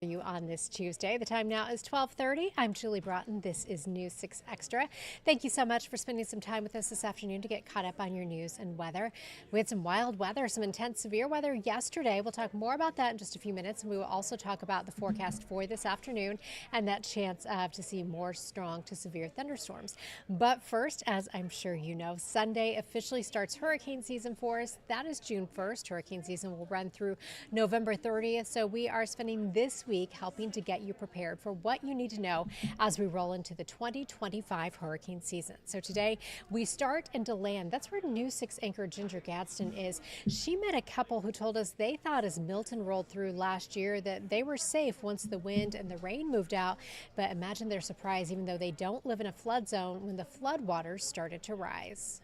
You on this Tuesday. The time now is 12:30. I'm Julie Broughton. This is News 6 Extra. Thank you so much for spending some time with us this afternoon to get caught up on your news and weather. We had some wild weather, some intense severe weather yesterday. We'll talk more about that in just a few minutes. And we will also talk about the forecast for this afternoon and that chance to see more strong to severe thunderstorms. But first, as I'm sure you know, Sunday officially starts hurricane season for us. That is June 1st. Hurricane season will run through November 30th. So we are spending this week helping to get you prepared for what you need to know as we roll into the 2025 hurricane season. So today we start in DeLand. That's where News 6 anchor Ginger Gadsden is. She met a couple who told us they thought as Milton rolled through last year that they were safe once the wind and the rain moved out. But imagine their surprise, even though they don't live in a flood zone, when the floodwaters started to rise.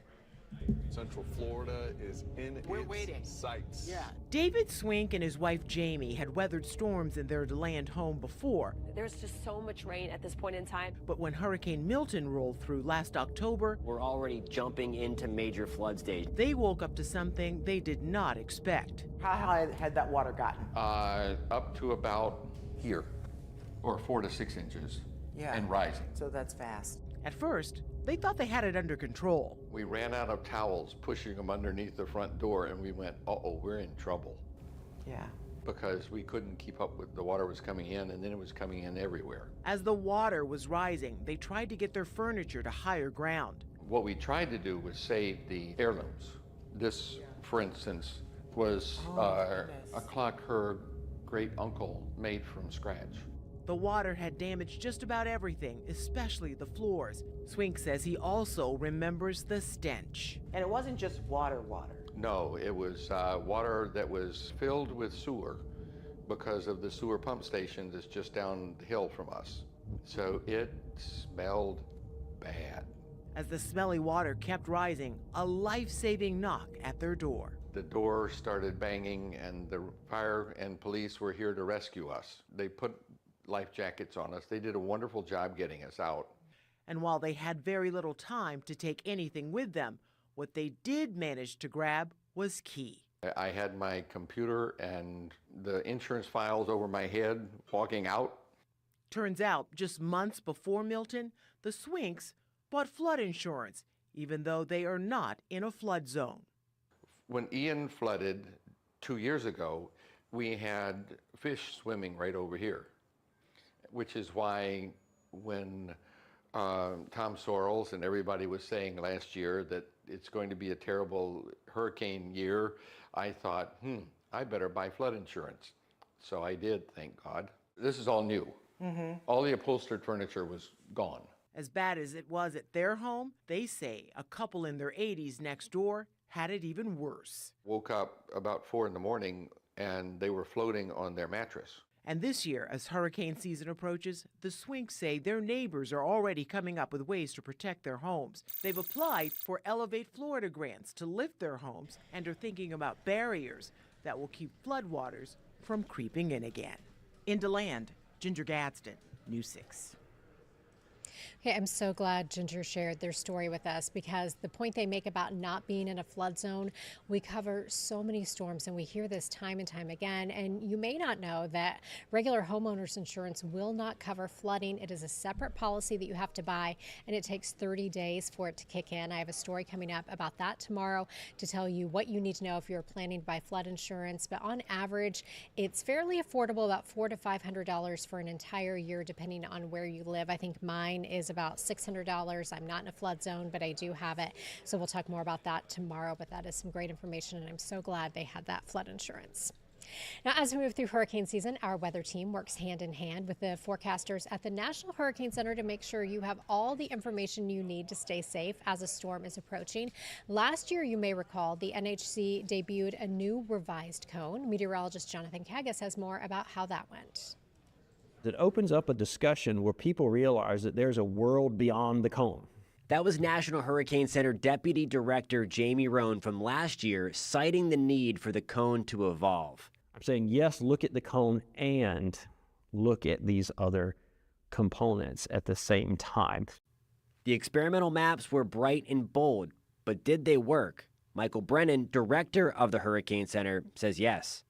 Central Florida is in its sights. Yeah. David Swink and his wife Jamie had weathered storms in their DeLand home before. There's just so much rain at this point in time. But when Hurricane Milton rolled through last October, we're already jumping into major flood stage. They woke up to something they did not expect. How high had that water gotten? Up to about here, or 4 to 6 inches, and rising. So that's fast. At first, they thought they had it under control. We ran out of towels, pushing them underneath the front door, and we went, uh-oh, we're in trouble. Yeah. Because we couldn't keep up with the water was coming in, and then it was coming in everywhere. As the water was rising, they tried to get their furniture to higher ground. What we tried to do was save the heirlooms. This, for instance, was a clock her great uncle made from scratch. The water had damaged just about everything, especially the floors. Swink says he also remembers the stench. And it wasn't just water. No, it was water that was filled with sewer because of the sewer pump station that's just down the hill from us. So it smelled bad. As the smelly water kept rising, a life-saving knock at their door. The door started banging, and the fire and police were here to rescue us. They put life jackets on us. They did a wonderful job getting us out. And while they had very little time to take anything with them, what they did manage to grab was key. I had my computer and the insurance files over my head walking out. Turns out, just months before Milton, the Swinks bought flood insurance, even though they are not in a flood zone. When Ian flooded 2 years ago, we had fish swimming right over here, which is why when Tom Sorrells and everybody was saying last year that it's going to be a terrible hurricane year, I thought, I better buy flood insurance. So I did, thank God. This is all new. All the upholstered furniture was gone. As bad as it was at their home, they say a couple in their 80s next door had it even worse. Woke up about 4 in the morning and they were floating on their mattress. And this year, as hurricane season approaches, the Swinks say their neighbors are already coming up with ways to protect their homes. They've applied for Elevate Florida grants to lift their homes and are thinking about barriers that will keep floodwaters from creeping in again. In DeLand, Ginger Gadsden, News 6. Okay, I'm so glad Ginger shared their story with us, because the point they make about not being in a flood zone, we cover so many storms and we hear this time and time again. And you may not know that regular homeowners insurance will not cover flooding. It is a separate policy that you have to buy, and it takes 30 days for it to kick in. I have a story coming up about that tomorrow to tell you what you need to know if you're planning to buy flood insurance. But on average, it's fairly affordable, about $400 to $500 for an entire year, depending on where you live. I think mine is about $600. I'm not in a flood zone, but I do have it. So we'll talk more about that tomorrow, but that is some great information, and I'm so glad they had that flood insurance. Now, as we move through hurricane season, our weather team works hand in hand with the forecasters at the National Hurricane Center to make sure you have all the information you need to stay safe as a storm is approaching. Last year, you may recall, the NHC debuted a new revised cone. Meteorologist Jonathan Kagas has more about how that went. It opens up a discussion where people realize that there's a world beyond the cone. That was National Hurricane Center Deputy Director Jamie Roan from last year, citing the need for the cone to evolve. I'm saying, yes, look at the cone and look at these other components at the same time. The experimental maps were bright and bold, but did they work? Michael Brennan, director of the Hurricane Center, says yes.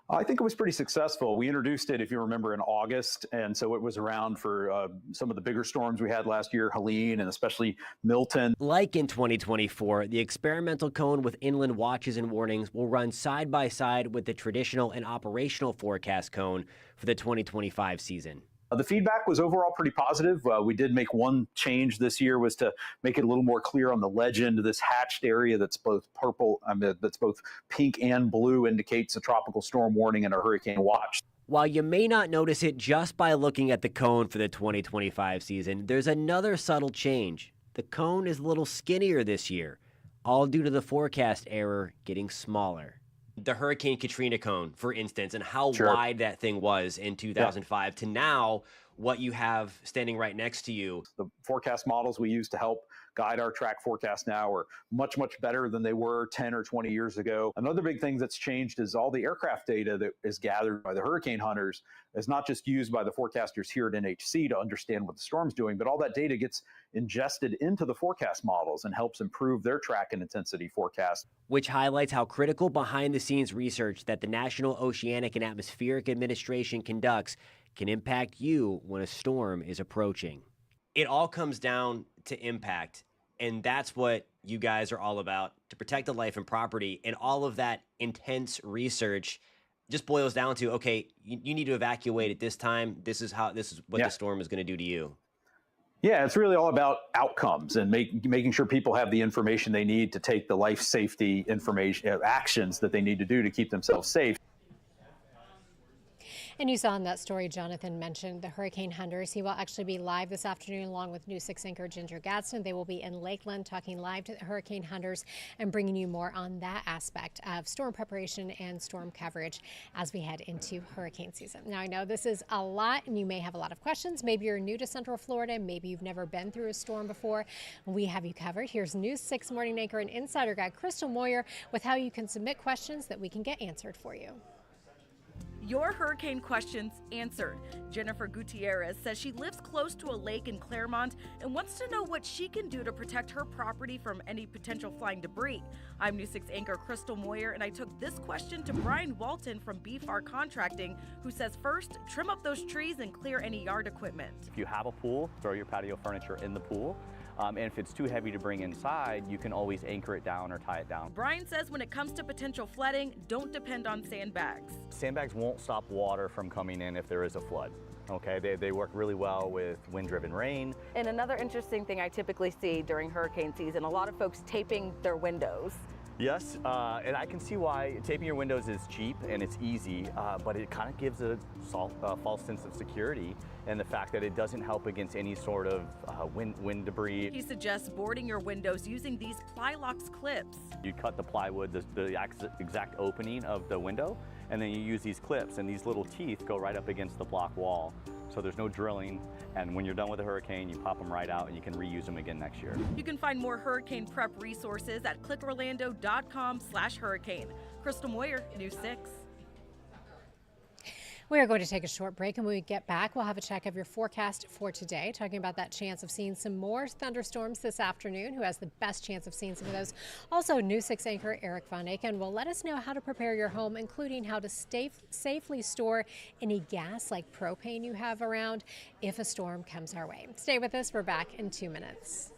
I think it was pretty successful. We introduced it, if you remember, in August, and so it was around for some of the bigger storms we had last year, Helene and especially Milton. Like in 2024, the experimental cone with inland watches and warnings will run side by side with the traditional and operational forecast cone for the 2025 season. The feedback was overall pretty positive. We did make one change this year, was to make it a little more clear on the legend. This hatched area that's both that's both pink and blue indicates a tropical storm warning and a hurricane watch. While you may not notice it just by looking at the cone for the 2025 season, there's another subtle change. The cone is a little skinnier this year, all due to the forecast error getting smaller. The Hurricane Katrina cone, for instance, and how wide that thing was in 2005 to now what you have standing right next to you. The forecast models we use to help guide our track forecast now are much, much better than they were 10 or 20 years ago. Another big thing that's changed is all the aircraft data that is gathered by the hurricane hunters is not just used by the forecasters here at NHC to understand what the storm's doing, but all that data gets ingested into the forecast models and helps improve their track and intensity forecast. Which highlights how critical behind-the-scenes research that the National Oceanic and Atmospheric Administration conducts can impact you when a storm is approaching. It all comes down to impact, and that's what you guys are all about, to protect the life and property. And all of that intense research just boils down to, okay, you need to evacuate at this time. This is what the storm is going to do to you. Yeah, it's really all about outcomes and making sure people have the information they need to take the life safety information actions that they need to do to keep themselves safe. And you saw in that story, Jonathan mentioned the hurricane hunters. He will actually be live this afternoon along with News 6 anchor Ginger Gadsden. They will be in Lakeland talking live to the hurricane hunters and bringing you more on that aspect of storm preparation and storm coverage as we head into hurricane season. Now, I know this is a lot and you may have a lot of questions. Maybe you're new to Central Florida. Maybe you've never been through a storm before. We have you covered. Here's News 6 morning anchor and insider guide Crystal Moyer with how you can submit questions that we can get answered for you. Your hurricane questions answered. Jennifer Gutierrez says she lives close to a lake in Claremont and wants to know what she can do to protect her property from any potential flying debris. I'm News 6 anchor Crystal Moyer, and I took this question to Brian Walton from BFAR Contracting, who says first, trim up those trees and clear any yard equipment. If you have a pool, throw your patio furniture in the pool. And if it's too heavy to bring inside, you can always anchor it down or tie it down. Brian says when it comes to potential flooding, don't depend on sandbags. Sandbags won't stop water from coming in if there is a flood. Okay, they work really well with wind-driven rain. And another interesting thing I typically see during hurricane season, a lot of folks taping their windows. Yes, and I can see why taping your windows is cheap and it's easy, but it kind of gives a false sense of security and the fact that it doesn't help against any sort of wind debris. He suggests boarding your windows using these Plylocks clips. You cut the plywood, the exact opening of the window, and then you use these clips, and these little teeth go right up against the block wall. So there's no drilling, and when you're done with a hurricane, you pop them right out and you can reuse them again next year. You can find more hurricane prep resources at clickorlando.com/hurricane. Crystal Moyer, News 6. We are going to take a short break, and when we get back, we'll have a check of your forecast for today, talking about that chance of seeing some more thunderstorms this afternoon. Who has the best chance of seeing some of those? Also, News 6 anchor Eric Von Aken will let us know how to prepare your home, including how to safely store any gas like propane you have around if a storm comes our way. Stay with us. We're back in 2 minutes.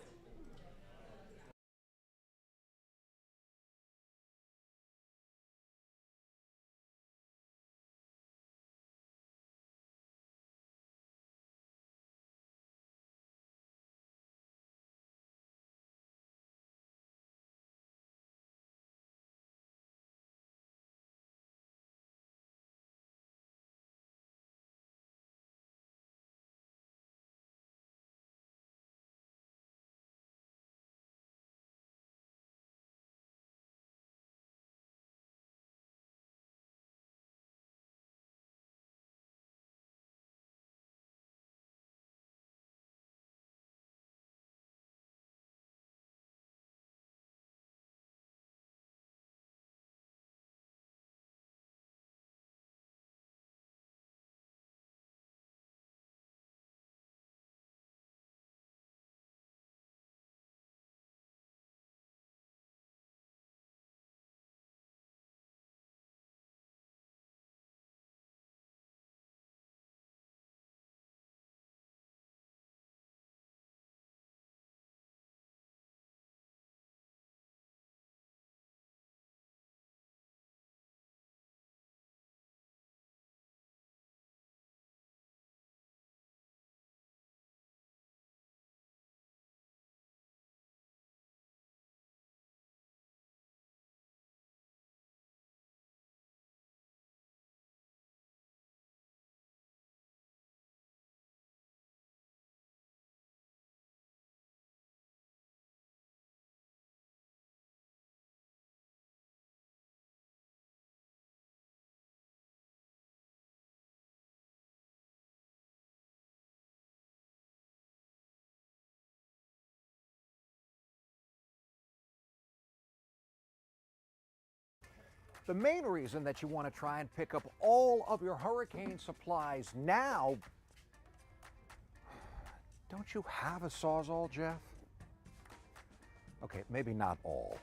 The main reason that you want to try and pick up all of your hurricane supplies now. Don't you have a Sawzall, Jeff? Okay, maybe not all.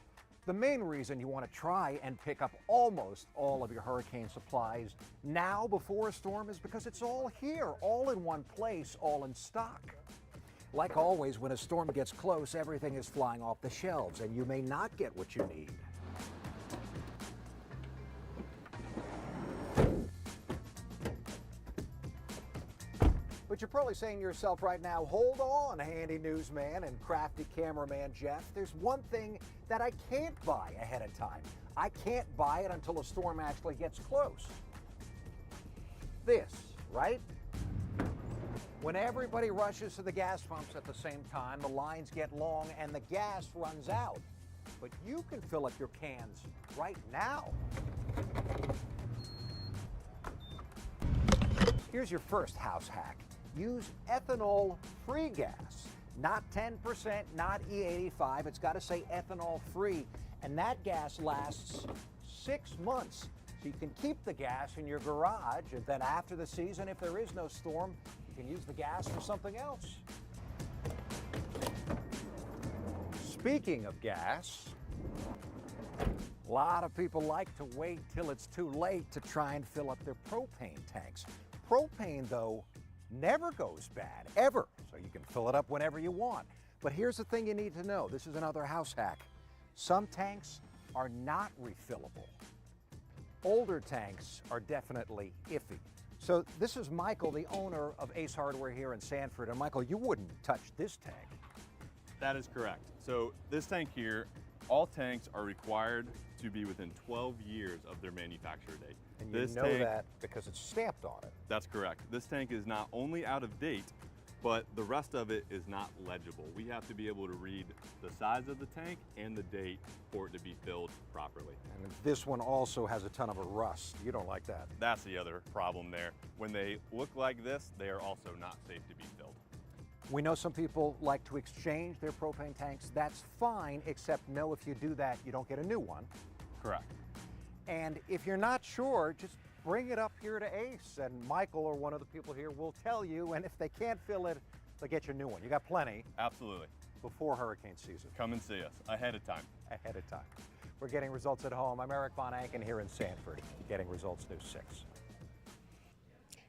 The main reason you want to try and pick up almost all of your hurricane supplies now before a storm is because it's all here, all in one place, all in stock. Like always, when a storm gets close, everything is flying off the shelves, and you may not get what you need. But you're probably saying to yourself right now, hold on, handy newsman and crafty cameraman Jeff. There's one thing that I can't buy ahead of time. I can't buy it until a storm actually gets close. This, right? When everybody rushes to the gas pumps at the same time, the lines get long and the gas runs out. But you can fill up your cans right now. Here's your first house hack. Use ethanol-free gas. Not 10%, not E85. It's got to say ethanol-free. And that gas lasts 6 months. So you can keep the gas in your garage, and then after the season, if there is no storm, you can use the gas for something else. Speaking of gas, a lot of people like to wait till it's too late to try and fill up their propane tanks. Propane, though, never goes bad, ever. So you can fill it up whenever you want. But here's the thing you need to know. This is another house hack. Some tanks are not refillable. Older tanks are definitely iffy. So this is Michael, the owner of Ace Hardware here in Sanford. And Michael, you wouldn't touch this tank. That is correct. So this tank here, all tanks are required to be within 12 years of their manufacture date. And you know that because it's stamped on it. That's correct. This tank is not only out of date, but the rest of it is not legible. We have to be able to read the size of the tank and the date for it to be filled properly. And this one also has a ton of rust. You don't like that. That's the other problem there. When they look like this, they are also not safe to be filled. We know some people like to exchange their propane tanks. That's fine, except know if you do that, you don't get a new one. Correct. And if you're not sure, just bring it up here to Ace, and Michael or one of the people here will tell you, and if they can't fill it, they'll get you a new one. You got plenty. Absolutely. Before hurricane season. Come and see us ahead of time. Ahead of time. We're getting results at home. I'm Eric Von Anken here in Sanford, Getting Results News 6.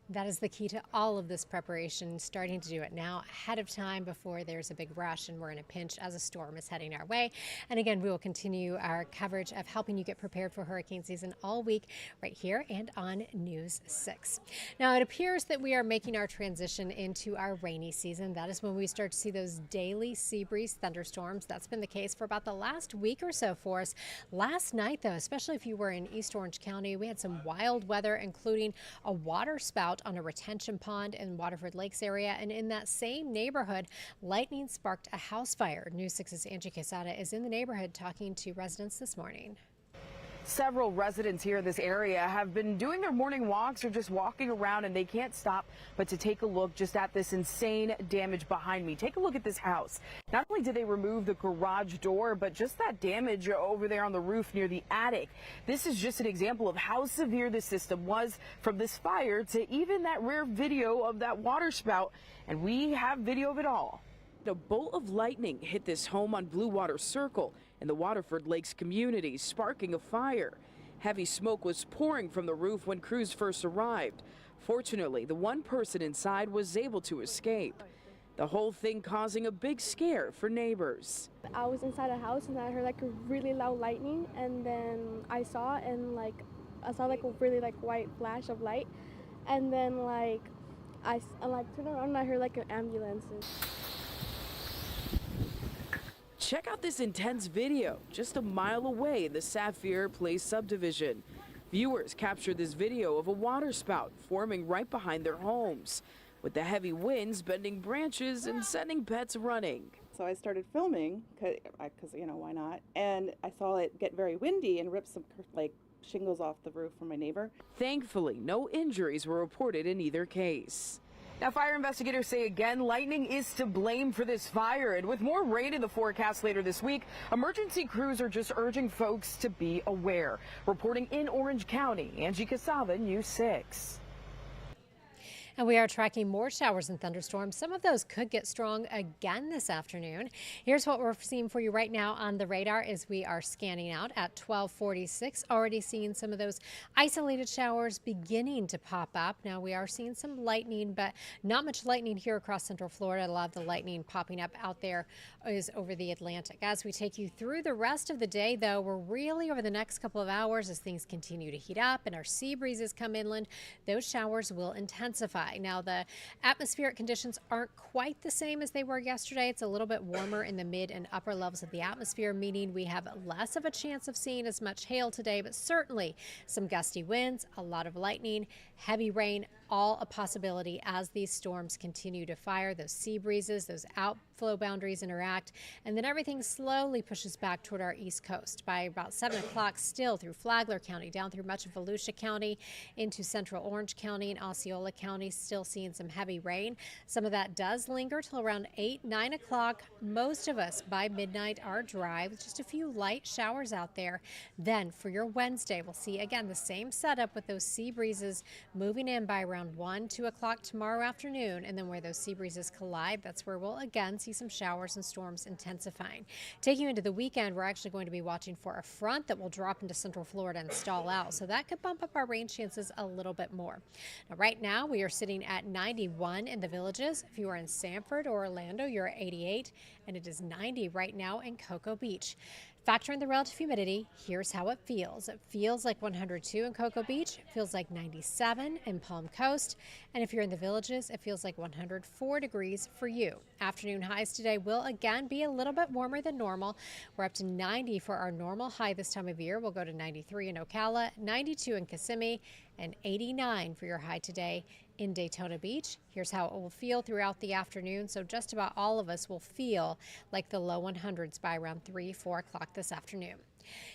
That is the key to all of this preparation, starting to do it now ahead of time before there's a big rush and we're in a pinch as a storm is heading our way. And again, we will continue our coverage of helping you get prepared for hurricane season all week right here and on News 6. Now, it appears that we are making our transition into our rainy season. That is when we start to see those daily sea breeze thunderstorms. That's been the case for about the last week or so for us. Last night, though, especially if you were in East Orange County, we had some wild weather, including a water spout on a retention pond in Waterford Lakes area, and in that same neighborhood, lightning sparked a house fire. News 6's Angie Quesada is in the neighborhood talking to residents this morning. Several residents here in this area have been doing their morning walks or just walking around, and they can't stop but to take a look just at this insane damage behind me. Take a look at this house. Not only did they remove the garage door, but just that damage over there on the roof near the attic. This is just an example of how severe this system was, from this fire to even that rare video of that water spout, and we have video of it all. A bolt of lightning hit this home on Blue Water Circle in the Waterford Lakes community, sparking a fire. Heavy smoke was pouring from the roof when crews first arrived. Fortunately, the one person inside was able to escape. The whole thing causing a big scare for neighbors. I was inside a house and I heard like a really loud lightning, and then I saw a really white flash of light, and then I turned around and I heard like an ambulance. Check out this intense video just a mile away in the Sapphire Place subdivision. Viewers captured this video of a water spout forming right behind their homes, with the heavy winds bending branches and sending pets running. So I started filming because why not? And I saw it get very windy and rip some shingles off the roof from my neighbor. Thankfully, no injuries were reported in either case. Now, fire investigators say again lightning is to blame for this fire. And with more rain in the forecast later this week, emergency crews are just urging folks to be aware. Reporting in Orange County, Angie Casava, News 6. And we are tracking more showers and thunderstorms. Some of those could get strong again this afternoon. Here's what we're seeing for you right now on the radar as we are scanning out at 1246. Already seeing some of those isolated showers beginning to pop up. Now we are seeing some lightning, but not much lightning here across Central Florida. A lot of the lightning popping up out there is over the Atlantic. As we take you through the rest of the day, though, we're really over the next couple of hours as things continue to heat up and our sea breezes come inland, those showers will intensify. Now, the atmospheric conditions aren't quite the same as they were yesterday. It's a little bit warmer in the mid and upper levels of the atmosphere, meaning we have less of a chance of seeing as much hail today, but certainly some gusty winds, a lot of lightning, heavy rain, all a possibility as these storms continue to fire. Those sea breezes, those outflow boundaries interact, and then everything slowly pushes back toward our east coast. By about 7 o'clock, still through Flagler County, down through much of Volusia County, into central Orange County and Osceola County, still seeing some heavy rain. Some of that does linger till around 8, 9 o'clock. Most of us by midnight are dry with just a few light showers out there. Then for your Wednesday, we'll see again the same setup with those sea breezes moving in by around 1, 2 o'clock tomorrow afternoon, and then where those sea breezes collide, that's where we'll again see some showers and storms intensifying. Taking you into the weekend, we're actually going to be watching for a front that will drop into central Florida and stall out, so that could bump up our rain chances a little bit more. Now, right now, we are sitting at 91 in the Villages. If you are in Sanford or Orlando, you're at 88, and it is 90 right now in Cocoa Beach. Factor in the relative humidity, here's how it feels. It feels like 102 in Cocoa Beach. It feels like 97 in Palm Coast. And if you're in the Villages, it feels like 104 degrees for you. Afternoon highs today will again be a little bit warmer than normal. We're up to 90 for our normal high this time of year. We'll go to 93 in Ocala, 92 in Kissimmee, and 89 for your high today in Daytona Beach. Here's how it will feel throughout the afternoon. So just about all of us will feel like the low 100s by around 3, 4 o'clock this afternoon.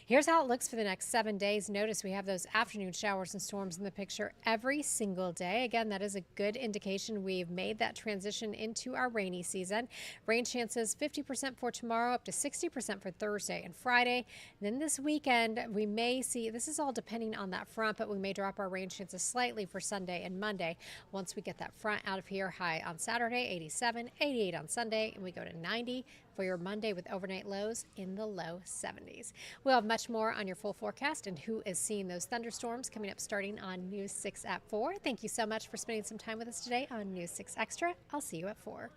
Here's how it looks for the next 7 days. Notice we have those afternoon showers and storms in the picture every single day. Again, that is a good indication we've made that transition into our rainy season. Rain chances 50% for tomorrow, up to 60% for Thursday and Friday. Then this weekend, we may see, this is all depending on that front, but we may drop our rain chances slightly for Sunday and Monday. Once we get that front out of here, high on Saturday, 87, 88 on Sunday, and we go to 90 for your Monday with overnight lows in the low 70s. We'll have much more on your full forecast and who is seeing those thunderstorms coming up starting on News 6 at 4. Thank you so much for spending some time with us today on News 6 Extra. I'll see you at 4.